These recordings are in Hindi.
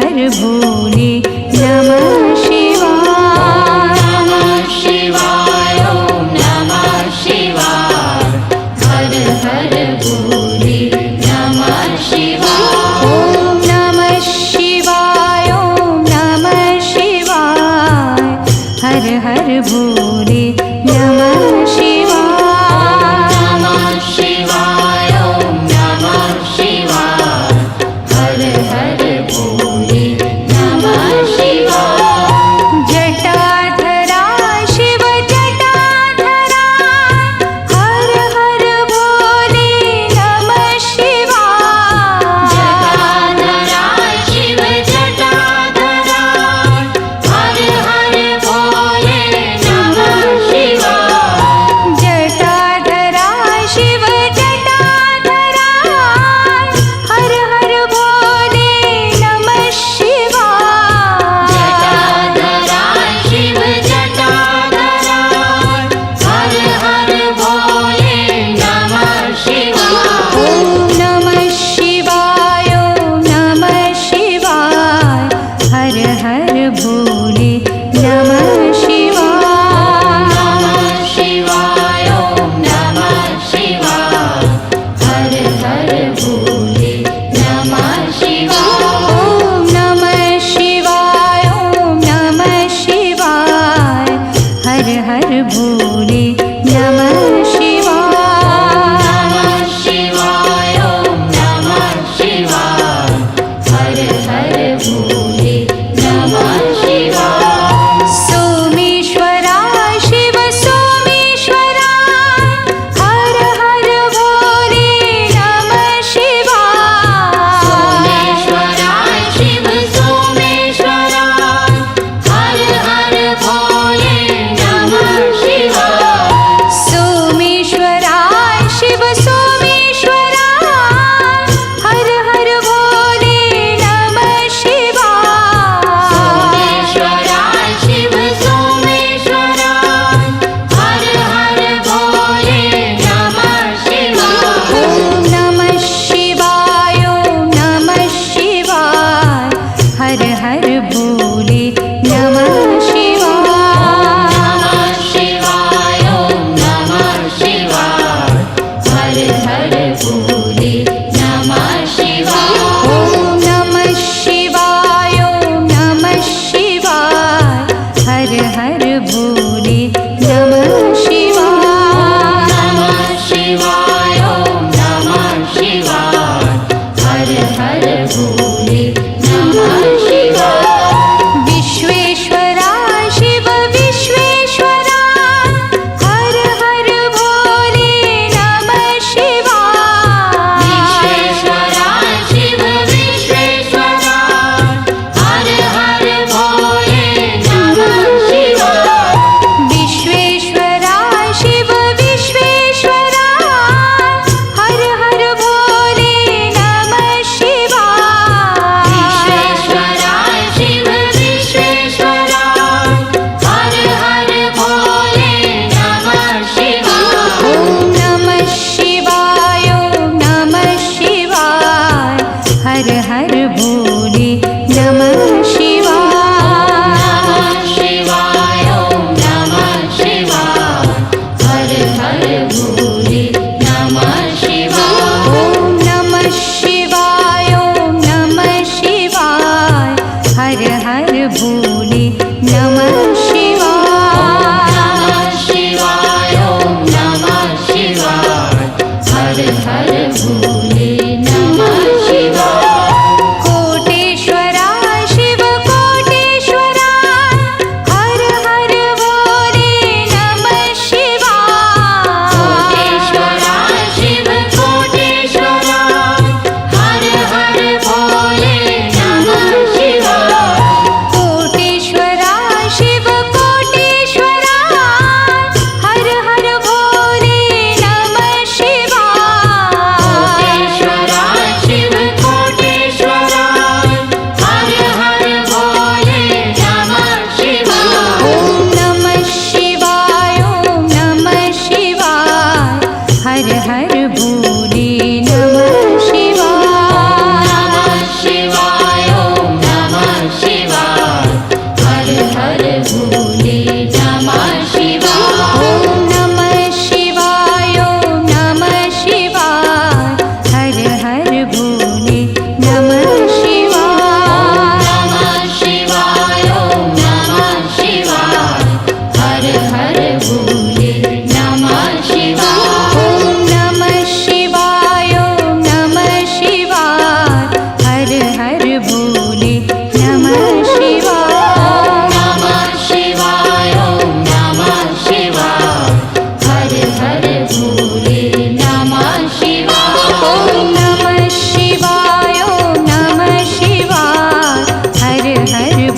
हर भोले नमः शिवाय। नमः शिवाय ॐ नमः शिवाय हर हर भोले नमः शिवाय। ॐ नमः शिवाय ॐ नमः शिवाय हर हर भोले नमः शिवाय। नमः शिवाय ॐ नमः शिवाय हर हर भोले नमः शिवाय। जटाधरा शिव जटाधरा हर हर भोले नमः शिवाय। जटाधरा शिव जटाधरा हर हर भोले नमः शिवाय। जटाधरा शिव जटाधरा हर हर भोले नमः शिवाय। जटाधरा शिव जटाधरा हर हर भोले नमः शिवाय। ॐ नमः शिवाय ॐ नमः शिवाय हर हर भोले नमः शिवाय। नमः शिवाय ॐ नमः शिवाय हर हर भोले नमः शिवाय। ॐ नमः शिवाय ॐ नमः शिवाय हर हर भोले नमः शिवाय। नमः शिवाय ॐ नमः शिवाय हर हर भोले नमः शिवाय। सोमेश्वरा शिव सोमेश्वरा हर हर भोले नमः शिवाय। सोमेश्वरा शिव सोमेश्वरा हर हर भोले नमः शिवाय। सोमेश्वरा शिव सोमेश्वरा हर हर भोले नमः शिवाय। सोमेश्वरा शिव सोमेश्वरा हर हर भोले नमः शिवाय। ॐ नमः शिवाय ॐ नमः शिवाय हर हर भोले नमः शिवाय। नमः शिवाय ॐ नमः शिवाय हर हर भोले नमः शिवाय। ॐ नमः शिवाय ॐ नमः शिवाय हर हर भोले नमः शिवाय। नमः शिवाय ॐ नमः शिवाय हर हर भोले नमः शिवाय। विश्वेश्वरा शिव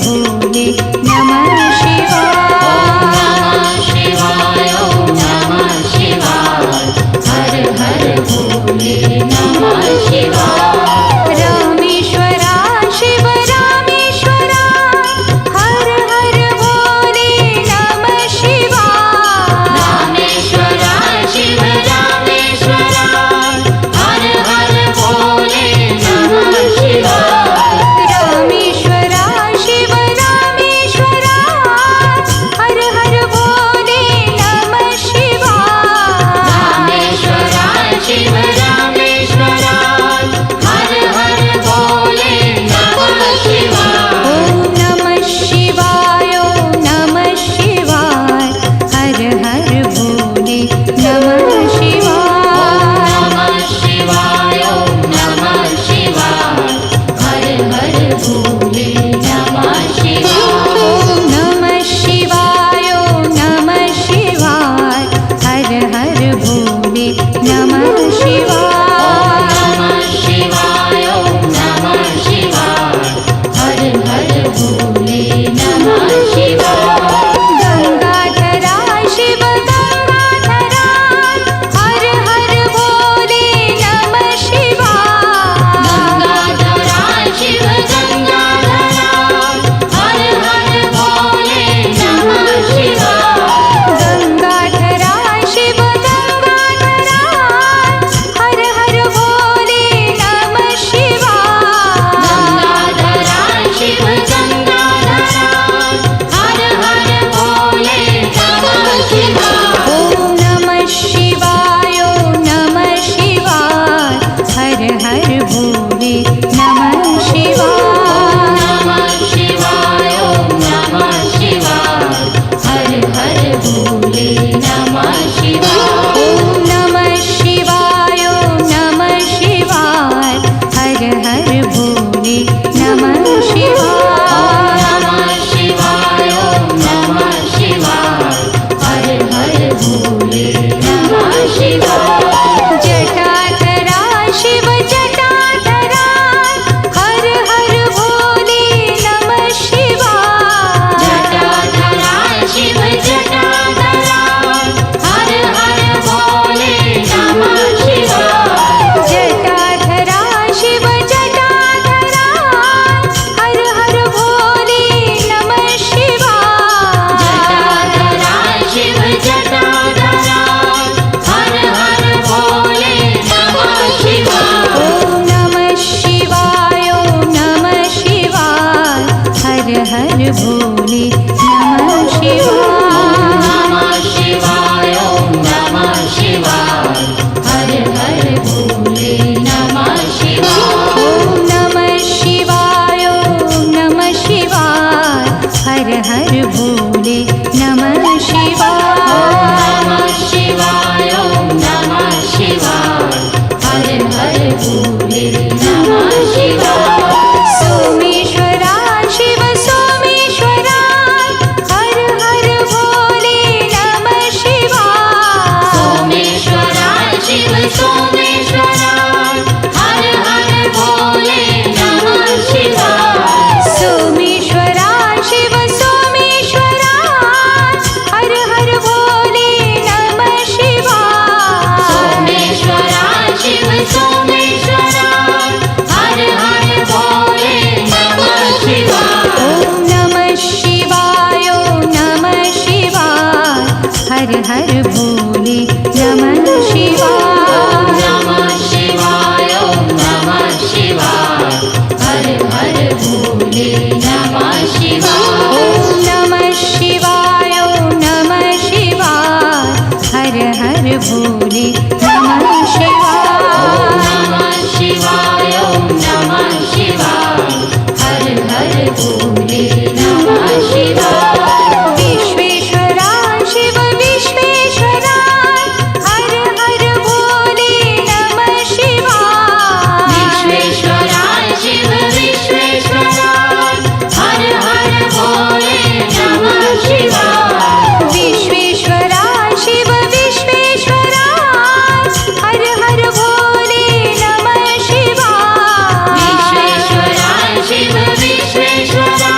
भोले नमः शिवाय। शिवाय ओम नमः शिवाय हर हर भोले नमः शिवाय। रामेश्वरा शिव रामेश्वरा हर हर भोले नमः शिवाय। रामेश्वरा शिव रामेश्वरा हर हर भोले नमः शिवाय। रामेश्वरा शिव रामेश्वरा हर हर भोले नमः शिवाय। रामेश्वरा शिव रामेश्वरा हर हर भोले नमः शिवाय। ओम नमः शिवाय ओम नमः शिवाय हर हर भोले नमः शिवाय। नमः शिवाय ओम नमः शिवाय हर हर भोले नमः शिवाय। ओम नमः शिवाय ओम नमः शिवाय हर हर भोले नमः शिवाय। नमः शिवाय ओम नमः शिवाय हर हर भोले नमः शिवाय। गंगाधरा शिव गंगाधरा हर हर भोले नमः शिवाय। गंगाधरा शिव गंगाधरा हर हर भोले नमः शिवाय। गंगाधरा शिव गंगाधरा हर हर भोले नमः शिवाय। गंगाधरा शिव गंगाधरा हर हर भोले नमः शिवाय। ओम नमः शिवाय ओम नमः शिवाय हर हर भोले नमः शिवाय। नमः शिवाय ओम नमः शिवाय हर हर भोले नमः शिवाय। ओम नमः शिवाय ओम नमः शिवाय हर हर भोले नमः शिवाय। नमः शिवाय ओम नमः शिवाय हर हर भोले नमः शिवाय। जटाधरा शिव जटाधरा हर हर भोले नमः शिवाय। जटाधरा शिव जटाधरा हर हर भोले नमः शिवाय। जटाधरा शिव जटाधरा हर हर भोले नमः शिवाय। जटाधरा शिव जटाधरा हर हर भोले नमः शिवाय। ओम नमः शिवाय ओम नमः शिवाय हर हर भोले नमः शिवाय। नमः शिवाय ओम नमः शिवाय हर हर भोले नमः शिवाय। ओम नमः शिवाय ओम नमः शिवाय हर हर भोले नमः शिवाय। नमः शिवाय ओम नमः शिवाय हर हर भोले नमः शिवाय। सोमेश्वरा शिव सोमेश्वरा हर हर भोले नमः शिवाय। सोमेश्वरा शिव सोमेश्वरा हर हर भोले नमः शिवाय। सोमेश्वरा शिव सोमेश्वरा हर हर भोले नमः शिवाय। सोमेश्वरा शिव सोमेश्वरा हर हर भोले नमः शिवाय। ओम नमः शिवाय ओम नमः शिवाय हर हर भोले नमः शिवाय। नमः शिवाय ओम नमः शिवाय हर हर भोले नमः शिवाय। ओम नमः शिवाय ओम नमः शिवाय हर हर भोले नमः शिवाय। नमः शिवाय ओम नमः शिवाय हर हर भोले नमः शिवाय। विश्वेश्वरा शिव विश्वेश्वरा हर हर भोले नमः शिवाय। विश्वेश्वरा शिव विश्वेश्वरा हर हर भोले नमः शिवाय। विश्वेश्वरा शिव विश्वेश्वरा हर हर भोले नमः शिवाय। विश्वेश्वरा शिव विश्वेश्वरा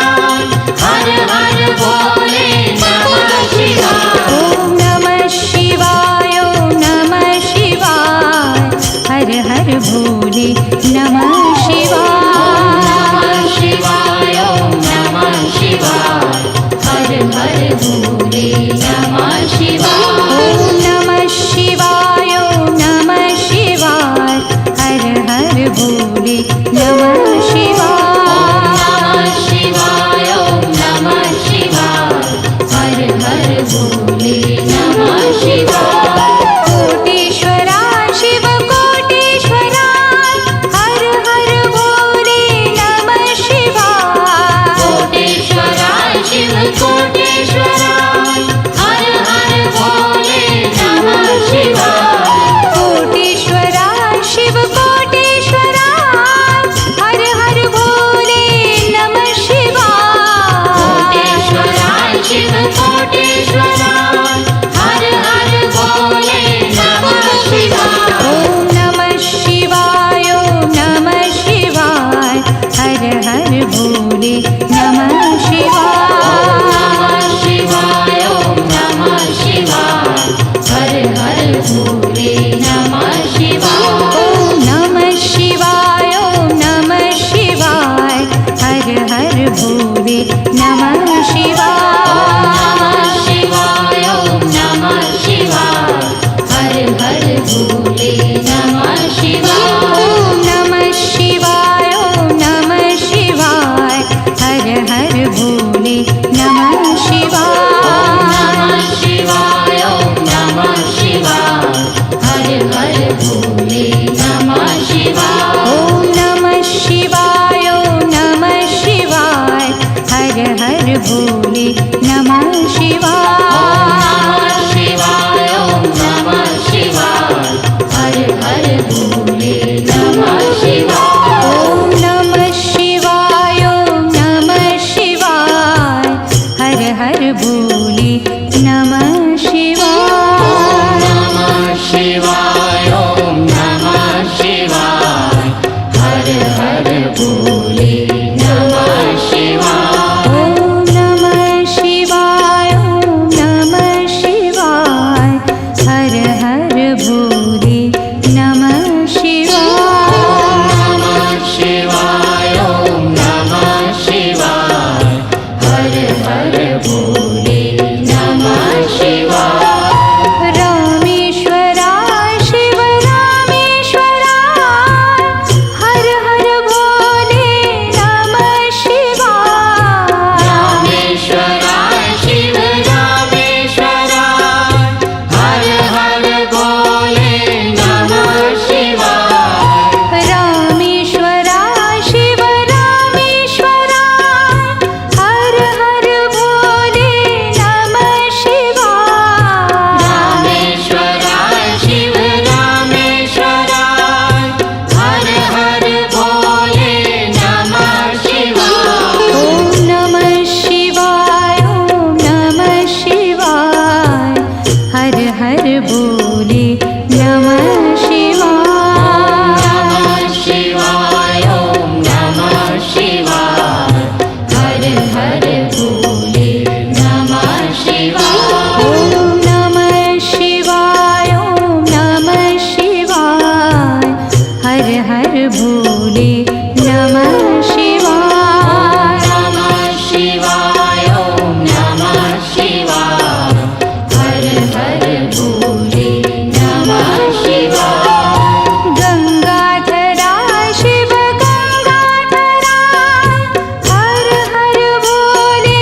भोले नमः शिवाय ॐ नमः शिवाय ॐ नमः शिवाय हर हर भोले नमः शिवाय नमः शिवाय ॐ नमः शिवाय हर हर भोले नमः शिवाय कोटीश्वरा शिव कोटीश्वरा हर हर भोले नमः शिवाय कोटेश्वरा शिव कोटेश्वरा हर हर भोले नमः शिवाय कोटीश्वरा शिव कोटीश्वरा हर हर भोले नमः शिवाय कोटेश्वरा शिव कोटेश्वरा हर हर भोले नमः शिवाय ॐ नमः शिवाय ॐ नमः शिवाय हर हर भोले नमः शिवाय शिवाय ॐ नमः शिवाय हर हर भोले नमः शिवाय ॐ नमः शिवाय ॐ नमः शिवाय हर हर भोले नमः शिवाय शिवाय ॐ नमः शिवाय हर हर भोले नमः शिवाय ॐ नमः शिवाय ॐ नमः शिवाय हर हर भोले नमः शिवाय शिवाय ॐ नमः शिवाय हर हर भोले नमः शिवाय ॐ नमः शिवाय ॐ नमः शिवाय हर हर भोले नमः शिवाय शिवाय ॐ नमः शिवाय हर हर भोले नमः शिवाय ॐ नमः शिवाय ॐ नमः शिवाय हर हर भोले नमः शिवाय नमः शिवाय ॐ नमः शिवाय हर हर भोले नमः शिवाय ॐ नमः शिवाय ॐ नमः शिवाय हर हर भोले नमः शिवाय नमः शिवाय ॐ नमः शिवाय हर हर भोले नमः शिवाय रामेश्वरा शिव रामेश्वरा हर हर भोले नमः शिवाय रामेश्वरा शिव रामेश्वरा हर हर भोले नमः शिवाय रामेश्वरा शिव रामेश्वरा हर हर भोले नमः शिवाय रामेश्वरा शिव रामेश्वरा हर हर भोले नमः शिवाय ॐ नमः शिवाय ॐ नमः शिवाय हर हर भोले नमः शिवाय शिवाय ॐ नमः शिवाय हर हर भोले नमः शिवाय ॐ नमः शिवाय ॐ नमः शिवाय हर हर भोले नमः शिवाय नमः शिवाय ॐ नमः शिवाय हर हर भोले नमः शिवाय गंगाधरा शिव गंगाधरा हर हर भोले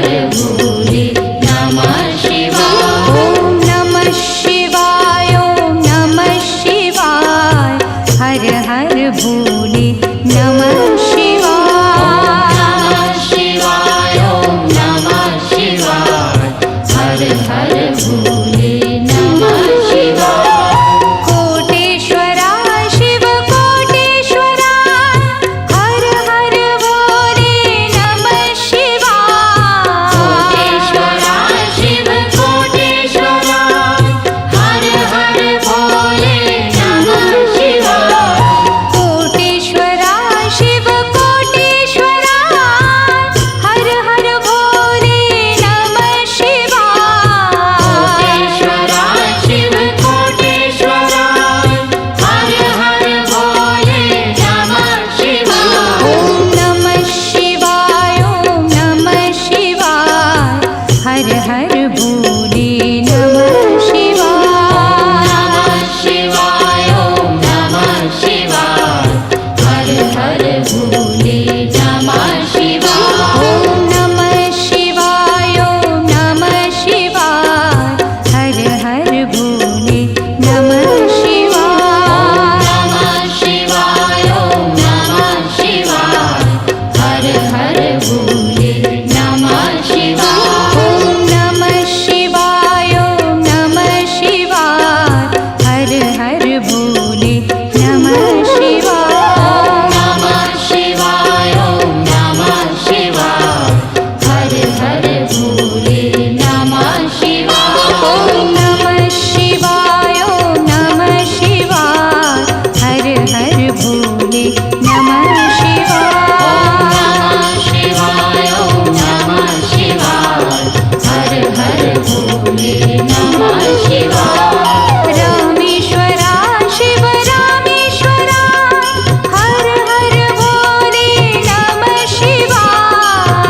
हर भोले नमः शिवाय। ॐ नमः शिवाय ॐ नमः शिवाय हर हर भोले नमः शिवाय। नमः शिवाय ॐ नमः शिवाय हर हर भोले नमः शिवाय। कोटेश्वरा शिव कोटेश्वरा हर हर भोले नमः शिवाय। कोटेश्वरा शिव कोटेश्वरा हर हर भोले नमः शिवाय। कोटेश्वरा शिव कोटेश्वरा हर हर भोले नमः शिवाय। कोटेश्वरा शिव कोटेश्वरा हर हर भोले नमः शिवाय। ॐ नमः शिवाय ॐ नमः शिवाय हर हर भोले नमः शिवाय। नमः शिवाय ॐ नमः शिवाय हर हर भोले नमः शिवाय। ॐ नमः शिवाय ॐ नमः शिवाय हर हर भोले नमः शिवाय। नमः शिवाय ॐ नमः शिवाय हर हर भोले नमः शिवाय। ॐ नमः शिवाय ॐ नमः शिवाय हर हर भोले नमः शिवाय। नमः शिवाय ॐ नमः शिवाय हर हर भोले नमः शिवाय। ॐ नमः शिवाय ॐ नमः शिवाय हर हर भोले नमः शिवाय। नमः शिवाय ॐ नमः शिवाय हर हर भोले नमः शिवाय। रामेश्वरा शिव रामेश्वरा हर हर भोले नमः शिवाय।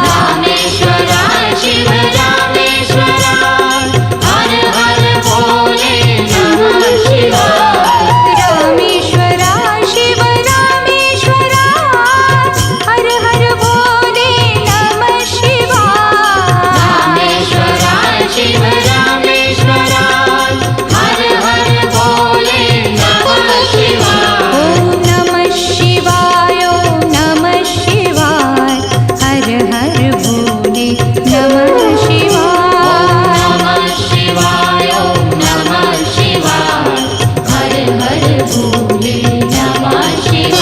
रामेश्वरा शिव रामेश्वरा हर हर भोले नमः शिवाय। रामेश्वरा शिव रामेश्वरा हर हर भोले नमः शिवाय। रामेश्वरा शिव रामेश्वरा हर हर भोले नमः शिवाय। ॐ नमः शिवाय ॐ नमः शिवाय हर हर भोले नमः शिवाय। नमः शिवाय ॐ नमः शिवाय हर हर भोले नमः शिवाय।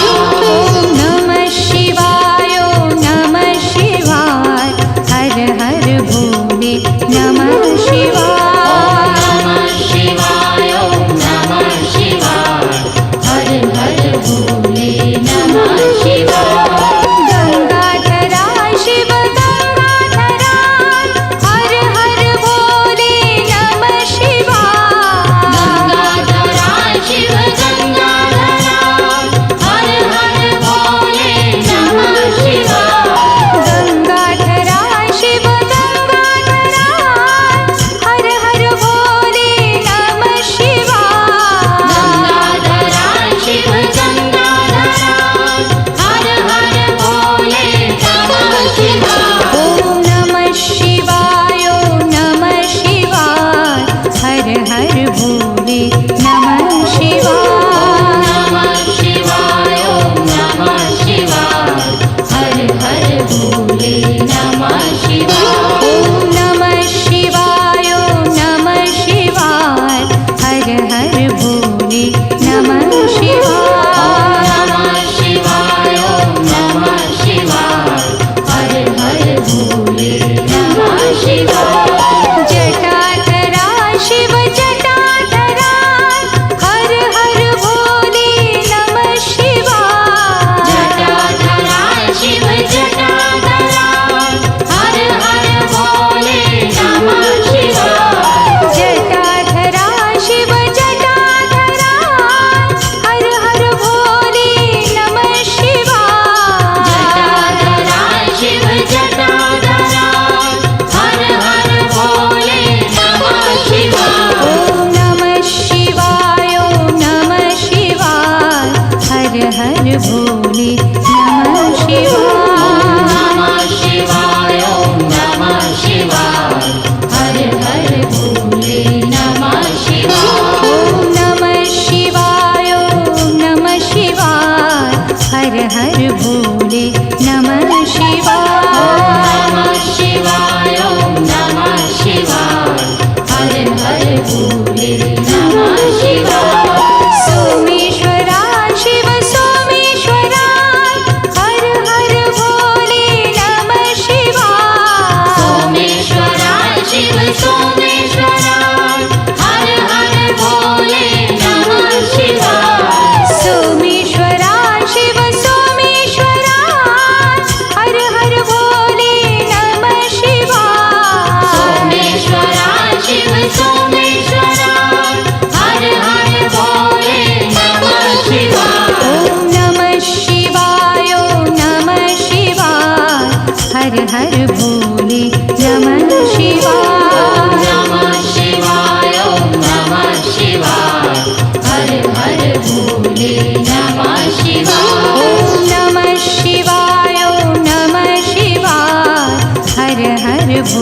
ॐ नमः शिवाय ॐ नमः शिवाय हर हर भोले नमः शिवाय। नमः शिवाय ॐ नमः शिवाय हर हर भोले नमः शिवाय। गंगाधरा शिव गंगाधरा हर हर भोले नमः शिवाय। गंगाधरा शिव गंगाधरा हर हर भोले नमः शिवाय। गंगाधरा शिव गंगाधरा हर हर भोले नमः शिवाय। गंगाधरा शिव गंगाधरा हर हर भोले नमः शिवाय। ॐ नमः शिवाय ॐ नमः शिवाय हर हर भोले नमः शिवाय। नमः शिवाय ॐ नमः शिवाय हर हर भोले नमः शिवाय। ॐ नमः शिवाय ॐ नमः शिवाय हर हर भोले नमः शिवाय। नमः शिवाय ॐ नमः शिवाय हर हर भोले नमः शिवाय। जटाधरा शिव जटाधरा हर हर भोले नमः शिवाय। जटाधरा शिव जटाधरा हर हर भोले नमः शिवाय। जटाधरा शिव जटाधरा हर हर भोले नमः शिवाय। जटाधरा शिव जटाधरा हर हर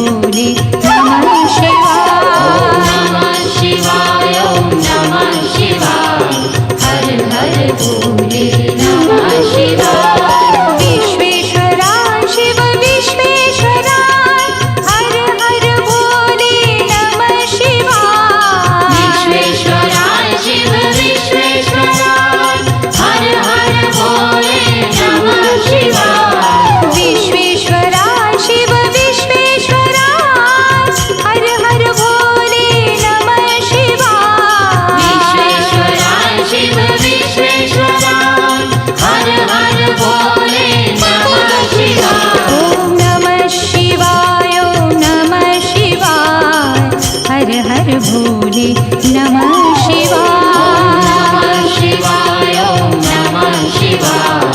भोले नमः शिवाय। नमः शिवाय ओम नमः शिवाय हर हर भोले नमः शिवाय। विश्वेश्वरा शिव विश्वेश्वरा हर हर भोले नमः शिवाय। विश्वेश्वरा शिव विश्वेश्वरा हर हर भोले नमः शिवाय। विश्वेश्वरा शिव विश्वेश्वरा हर हर भोले नमः शिवाय। विश्वेश्वरा शिव विश्वेश्वरा हर हर भोले नमः शिवाय। ओम नमः शिवाय ओम नमः शिवाय हर हर भोले नमः शिवाय। नमः शिवाय ओम नमः शिवाय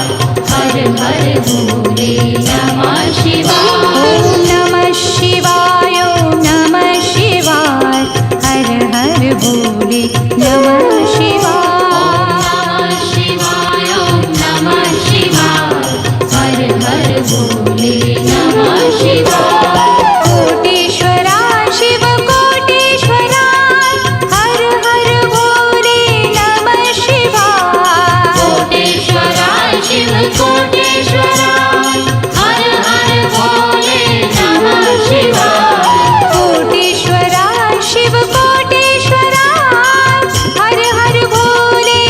हर हर भोले नमः शिवाय। ओम नमः शिवाय ओम नमः शिवाय हर हर भोले नमः शिवाय। नमः शिवाय ओम नमः शिवाय हर हर भोले नमः शिवाय। कोटेश्वरा शिव कोटेश्वरा हर हर भोले नमः शिवाय। कोटेश्वरा शिव कोटेश्वरा हर हर भोले नमः शिवाय। कोटेश्वरा शिव कोटेश्वरा हर हर भोले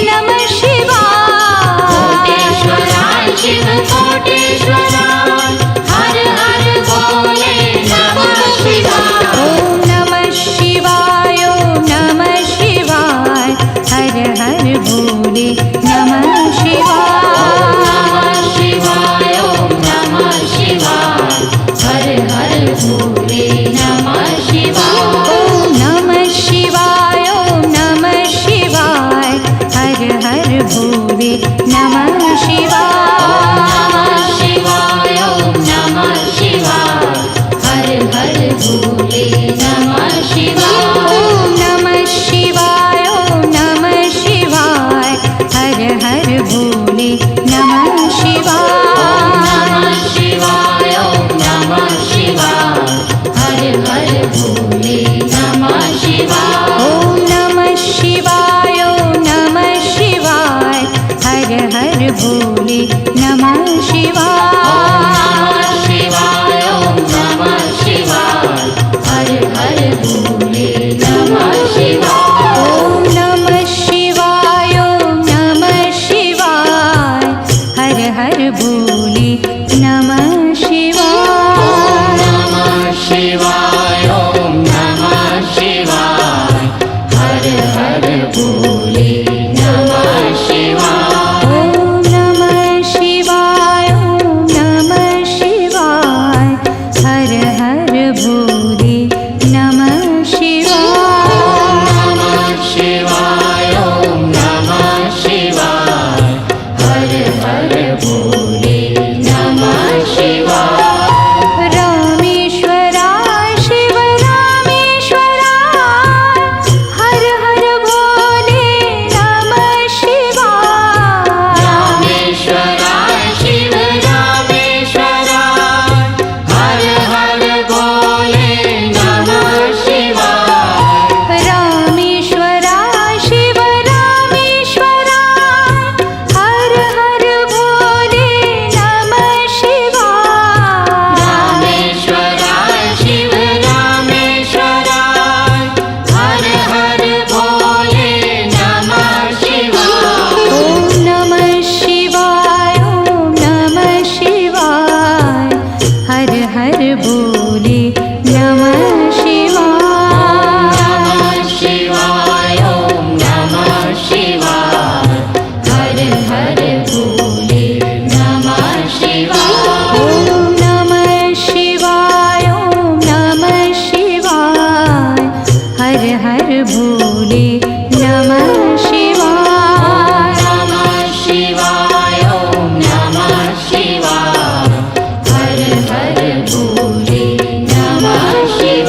नमः शिवाय। कोटेश्वरा शिव कोटेश्वरा हर हर भोले नमः शिवाय। ओम नमः शिवाय ओम नमः शिवाय हर हर भोले नमः शिवाय। नमः शिवाय ओम नमः शिवाय हर हर भोले नमः शिवाय। ओम नमः शिवाय ओम नमः शिवाय हर हर भोले नमः शिवाय। नमः शिवाय ओम नमः शिवाय हर हर भोले नमः शिवाय। ओम नमः शिवाय ओम नमः शिवाय हर हर भोले नमः शिवाय। नमः शिवाय ओम नमः शिवाय हर हर भोले नमः शिवाय। ओम नमः शिवाय ओम नमः शिवाय हर हर भोले नमः शिवाय। नमः शिवाय ओम नमः शिवाय हर हर भोले नमः शिवाय। ओम नमः शिवाय ओम नमः शिवाय हर हर भोले नमः शिवाय। नमः शिवाय ओम नमः शिवाय हर हर भोले नमः शिवाय। ओम नमः शिवाय ओम नमः शिवाय हर हर भोले नमः शिवाय। नमः शिवाय ओम नमः शिवाय हर हर भोले नमः शिवाय। रामेश्वरा शिव रामेश्वरा हर हर भोले नमः शिवाय। रामेश्वरा शिव रामेश्वरा हर हर भोले नमः शिवाय। रामेश्वरा शिव रामेश्वरा हर हर भोले नमः शिवाय। रामेश्वरा शिव रामेश्वरा हर हर भोले नमः शिवाय। ओम नमः शिवाय ओम नमः शिवाय हर हर भोले नमः शिवाय। नमः शिवाय ओम नमः शिवाय हर हर भोले नमः शिवाय। ओम नमः शिवाय ओम नमः शिवाय हर हर भोले नमः शिवाय। नमः शिवाय ओम नमः शिवाय हर हर भोले नमः शिवाय।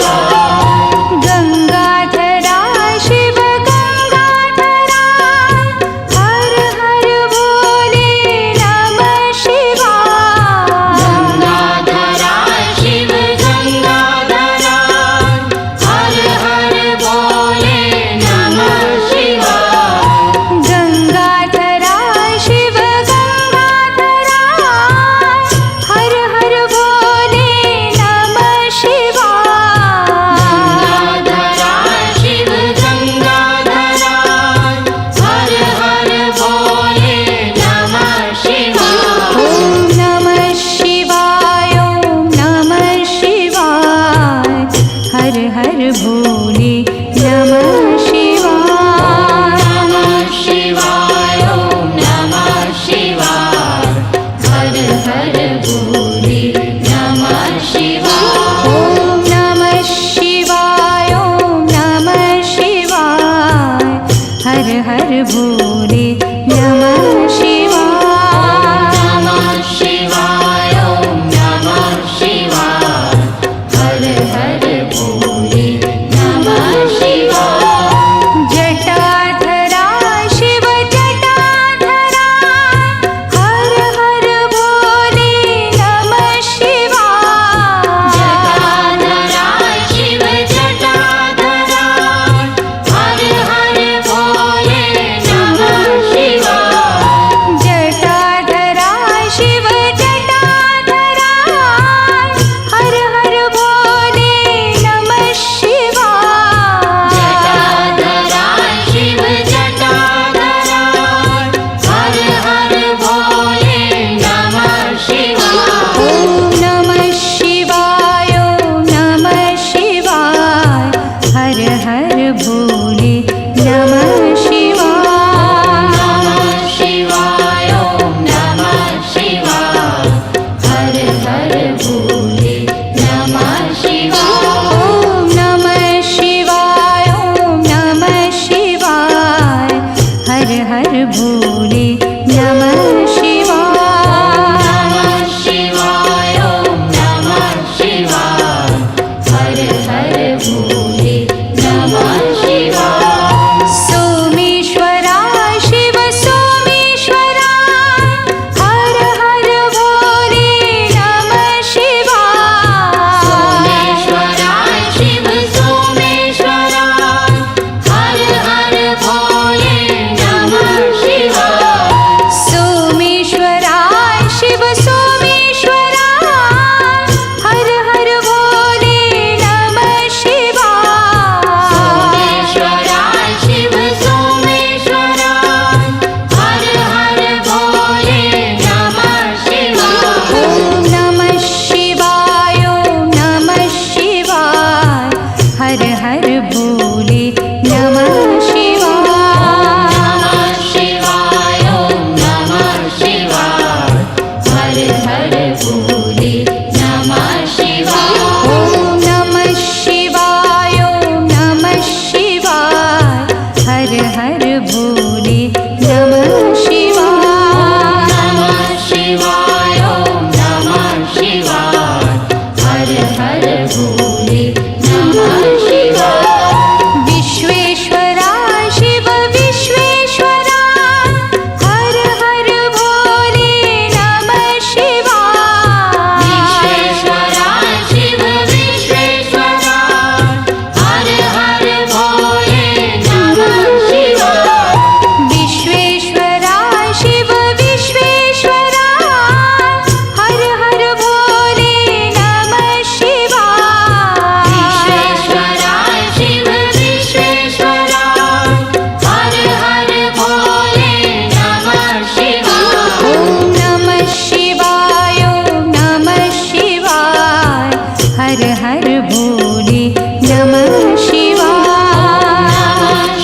हर हर भोले नमः शिवाय।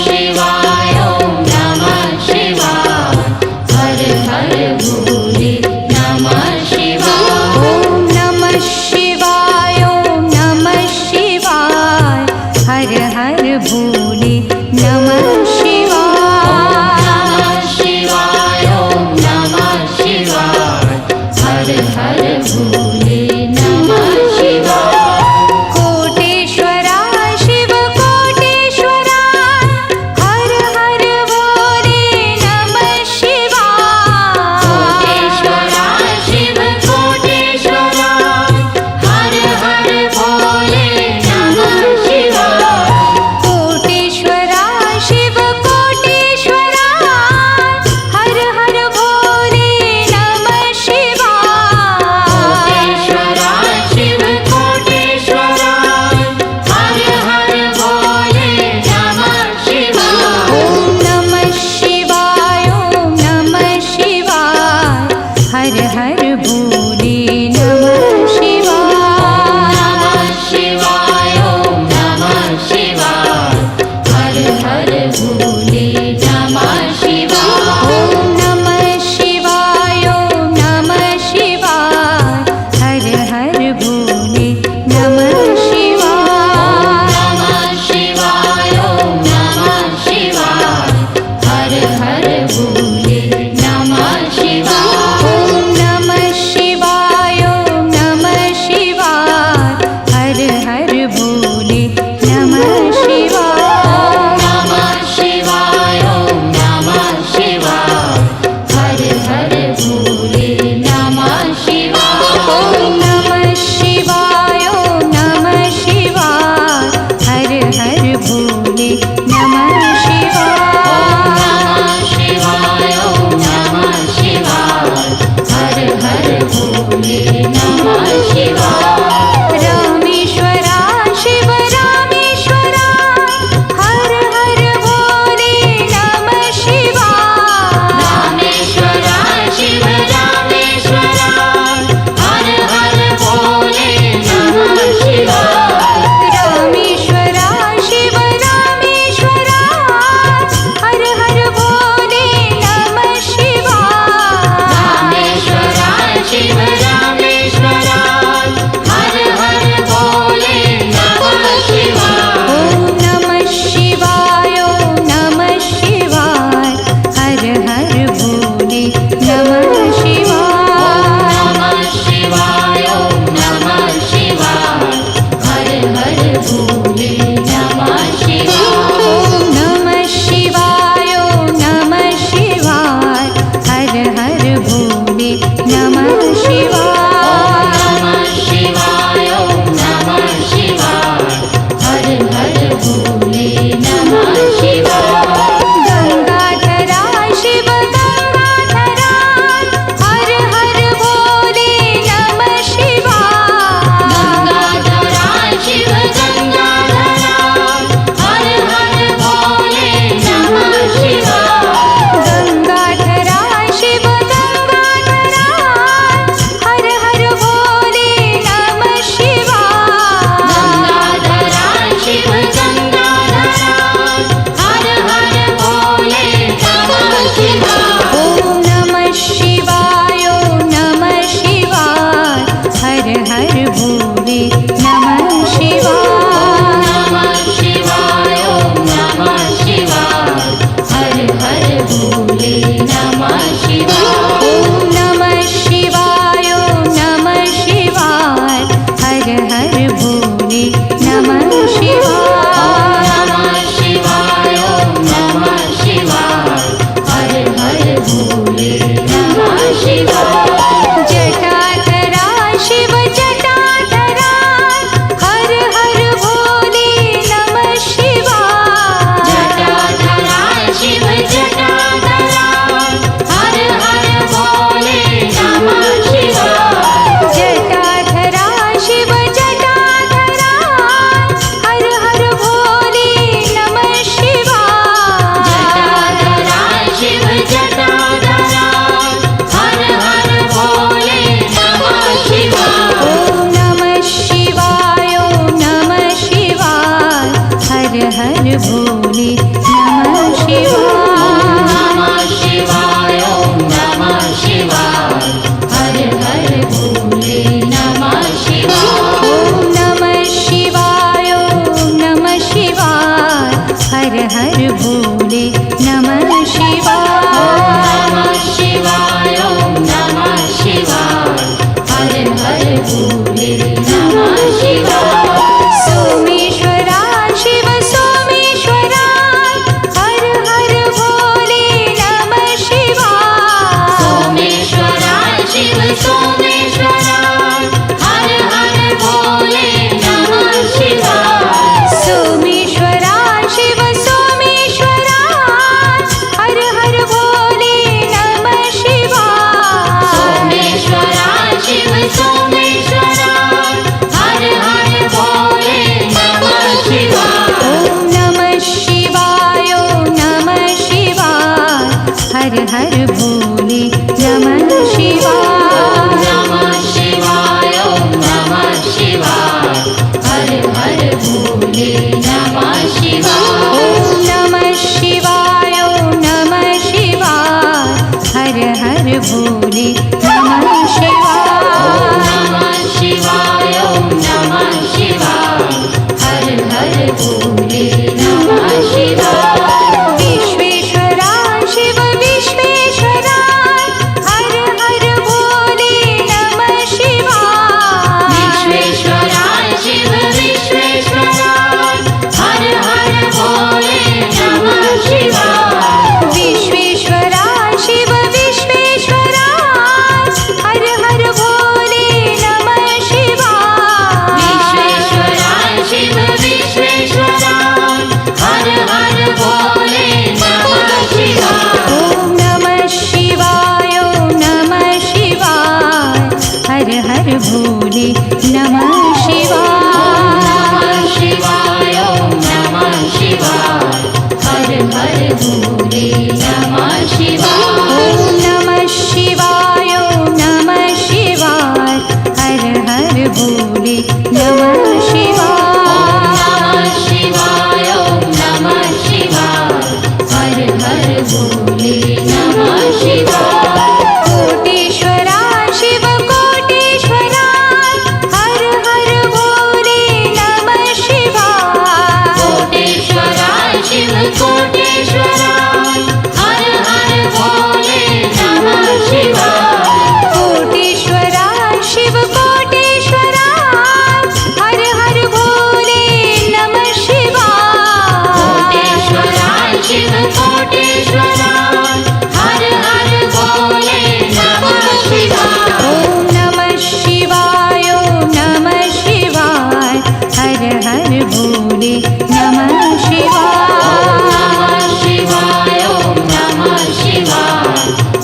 शिवाय ॐ नमः शिवाय हर हर भोले नमः शिवाय ॐ नमः शिवाय ॐ नमः शिवाय हर हर भोले नमः शिवाय। शिवाय ॐ नमः शिवाय हर हर भोले नमः शिवाय कोटेश्वरा शिव कोटेश्वरा हर हर भोले नमः शिवाय। कोटेश्वरा शिव कोटेश्वरा हर हर भोले नमः शिवाय कोटेश्वरा शिव कोटेश्वरा हर हर भोले नमः शिवाय। कोटेश्वरा शिव कोटेश्वरा हर हर भोले नमः शिवाय ॐ नमः शिवाय ॐ नमः शिवाय हर हर भोले नमः शिवाय। शिवाय ॐ नमः शिवाय हर हर भोले नमः शिवाय ॐ नमः शिवाय ॐ नमः शिवाय हर हर भोले नमः शिवाय। शिवाय ॐ नमः शिवाय हर हर भोले नमः शिवाय ॐ नमः शिवाय ॐ नमः शिवाय हर हर भोले नमः शिवाय। शिवाय ॐ नमः शिवाय हर हर भोले नमः शिवाय ॐ नमः शिवाय ॐ नमः शिवाय हर हर भोले नमः शिवाय। शिवाय ॐ नमः शिवाय हर हर भोले नमः शिवाय रामेश्वरा शिव रामेश्वरा भोले नमः शिवाय ॐ नमः शिवाय ॐ नमः शिवाय हर हर भोले नमः शिवाय नमः शिवाय ॐ नमः शिवाय हर हर भोले नमः शिवाय विश्वेश्वरा शिव विश्वेश्वरा हर हर भोले नमः शिवाय विश्वेश्वराय शिव विश्वेश्वराय हर हर भोले नमः शिवाय विश्वेश्वरा शिव विश्वेश्वरा हर हर भोले नमः शिवाय विश्वेश्वराय शिव विश्वेश्वराय हर हर भोले नमः शिवाय ॐ नमः शिवाय ॐ नमः शिवाय हर हर भोले नमः शिवाय नमः शिवाय ॐ नमः शिवाय हर हर भोले नमः शिवाय ॐ नमः शिवाय ॐ नमः शिवाय हर हर भोले नमः शिवाय नमः शिवाय ॐ नमः शिवाय हर हर भोले नमः शिवाय कोटेश्वरा शिव कोटेश्वरा हर हर भोले नमः शिवाय कोटेश्वराय शिव कोटेश्वराय हर हर भोले नमः शिवाय कोटेश्वरा शिव कोटेश्वरा हर हर भोले नमः शिवाय कोटेश्वराय शिव कोटेश्वराय हर हर भोले नमः शिवाय ॐ नमः शिवाय ॐ नमः शिवाय हर हर भोले नमः शिवाय नमः शिवाय ॐ नमः शिवाय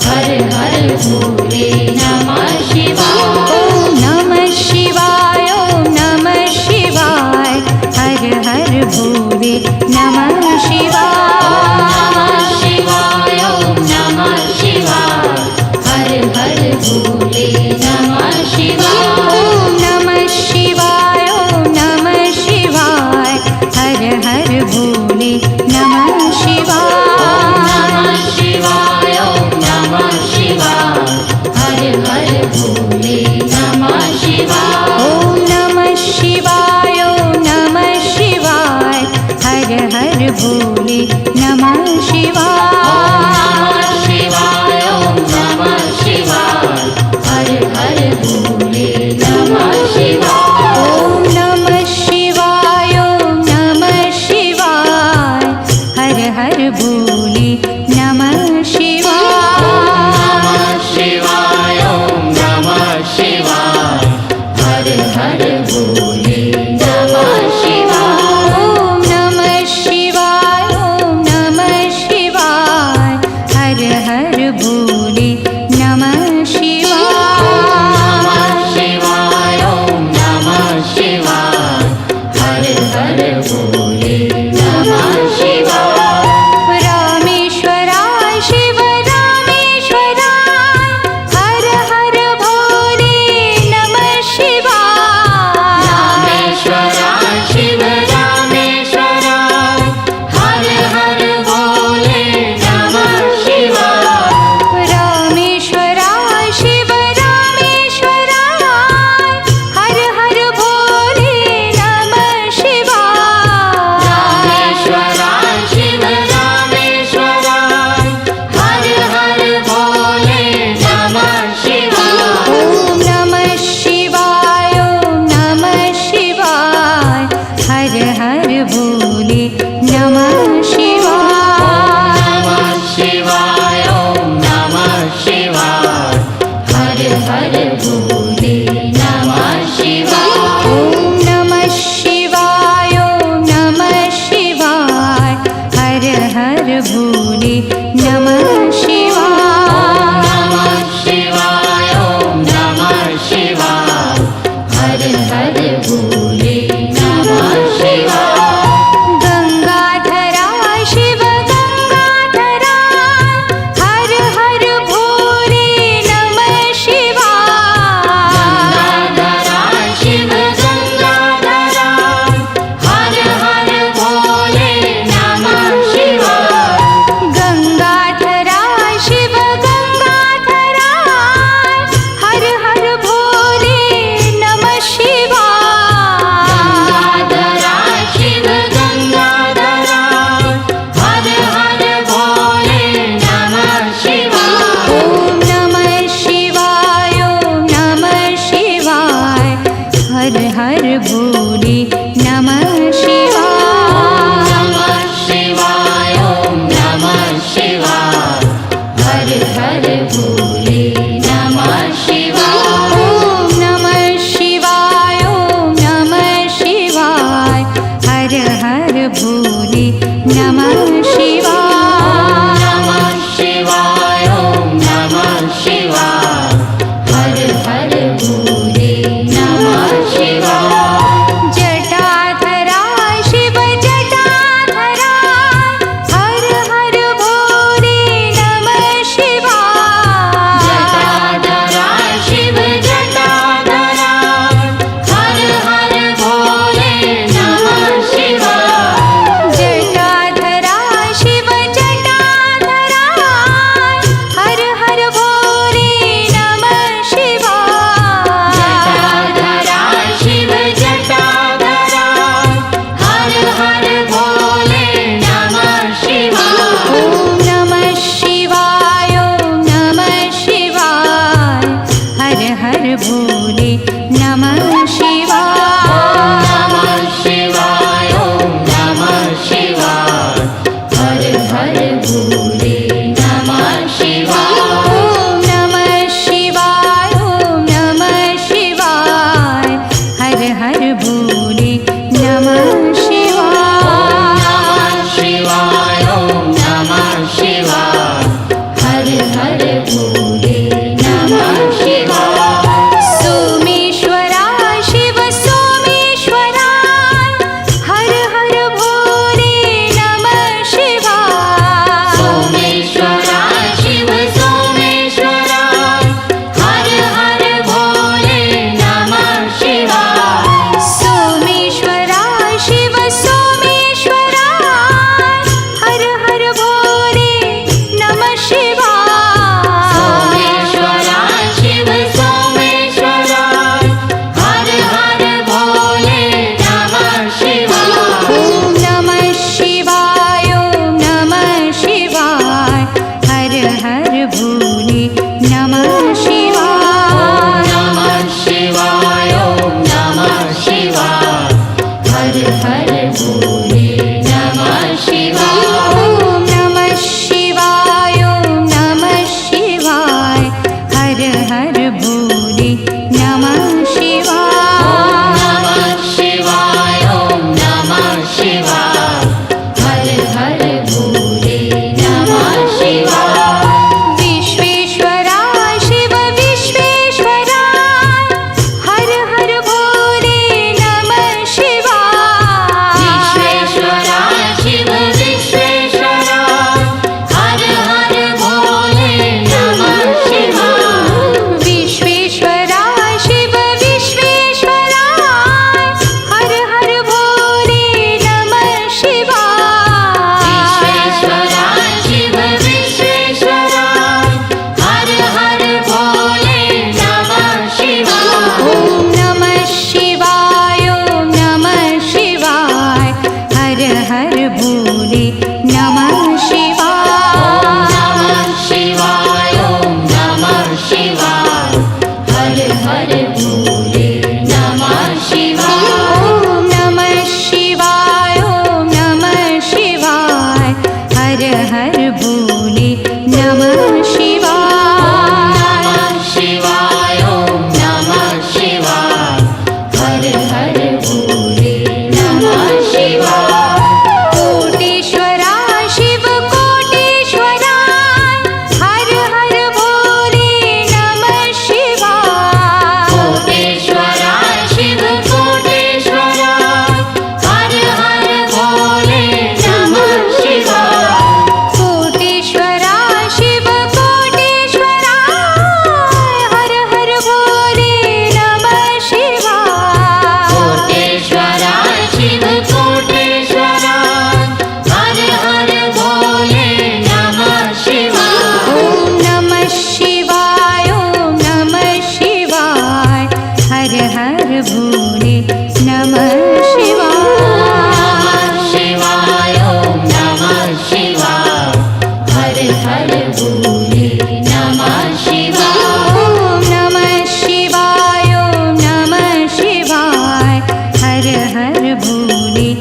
हर हर भोले नमः शिवाय ॐ नमः शिवाय ॐ नमः शिवाय हर हर भोले नमः नमः शिवाय शिवाय ॐ नमः शिवाय हर हर भोले नमः शिवाय ॐ नमः शिवाय ॐ नमः शिवाय हर हर भोले नमः शिवाय नमः शिवाय ॐ नमः शिवाय हर हर भोले नमः शिवाय ॐ नमः शिवाय ॐ नमः शिवाय हर हर भोले नमः शिवाय नमः शिवाय ॐ नमः शिवाय हर हर भोले नमः शिवाय ॐ नमः शिवाय ॐ नमः शिवाय हर हर भोले नमः शिवाय नमः शिवाय ॐ नमः शिवाय हर हर भोले नमः शिवाय ॐ नमः शिवाय ॐ नमः शिवाय हर हर भोले नमः शिवाय नमः शिवाय ॐ नमः शिवाय हर हर भोले नमः शिवाय रामेश्वराय शिव रामेश्वराय हर हर भोले नमः शिवाय रामेश्वराय शिव रामेश्वराय हर हर भोले नमः शिवाय रामेश्वराय शिव रामेश्वराय हर हर भोले नमः शिवाय हर हर भोले नमः शिवाय। ॐ नमः शिवाय ॐ नमः शिवाय हर हर भोले नमः शिवाय। नमः शिवाय ॐ नमः शिवाय हर हर भोले नमः शिवाय। विश्वेश्वरा शिव विश्वेश्वरा हर हर भोले नमः शिवाय। विश्वेश्वरा शिव विश्वेश्वरा हर हर भोले नमः शिवाय। विश्वेश्वरा शिव विश्वेश्वरा हर हर भोले नमः शिवाय। विश्वेश्वरा शिव विश्वेश्वरा हर हर भोले नमः शिवाय। ॐ नमः शिवाय ॐ नमः शिवाय हर हर भोले नमः शिवाय। नमः शिवाय ॐ नमः शिवाय हर हर भोले नमः शिवाय। ॐ नमः शिवाय ॐ नमः शिवाय हर हर भोले नमः शिवाय। नमः शिवाय ॐ नमः शिवाय हर हर भोले नमः शिवाय। कोटेश्वरा शिव कोटेश्वरा हर हर भोले नमः शिवाय। कोटेश्वरा शिव कोटेश्वरा हर हर भोले नमः शिवाय। कोटेश्वरा शिव कोटेश्वरा हर हर भोले नमः शिवाय। कोटेश्वरा शिव कोटेश्वरा हर हर भोले नमः शिवाय। ॐ नमः शिवाय ॐ नमः शिवाय हर हर भोले नमः नमः शिवाय। शिवाय ॐ नमः शिवाय हर हर भोले नमः शिवाय। ॐ नमः शिवाय ॐ नमः शिवाय हर हर भोले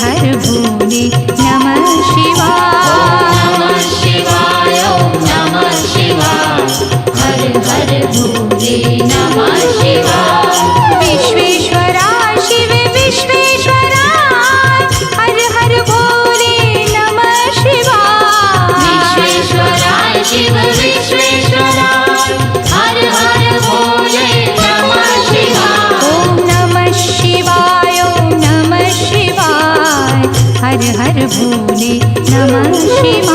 हर भोले नमः शिवाय। नमः शिवाय ओम नमः शिवाय हर हर भोले नमः शिवाय। विश्वेश्वरा शिव विश्वेश्वरा हर हर भोले नमः शिवाय। विश्वेश्वराय शिव विश्वेश्वराय हर हर भोले नमः शिवाय। ओम नमः शिवाय ओम नमः शिवाय हर हर भोले नमः शिवाय।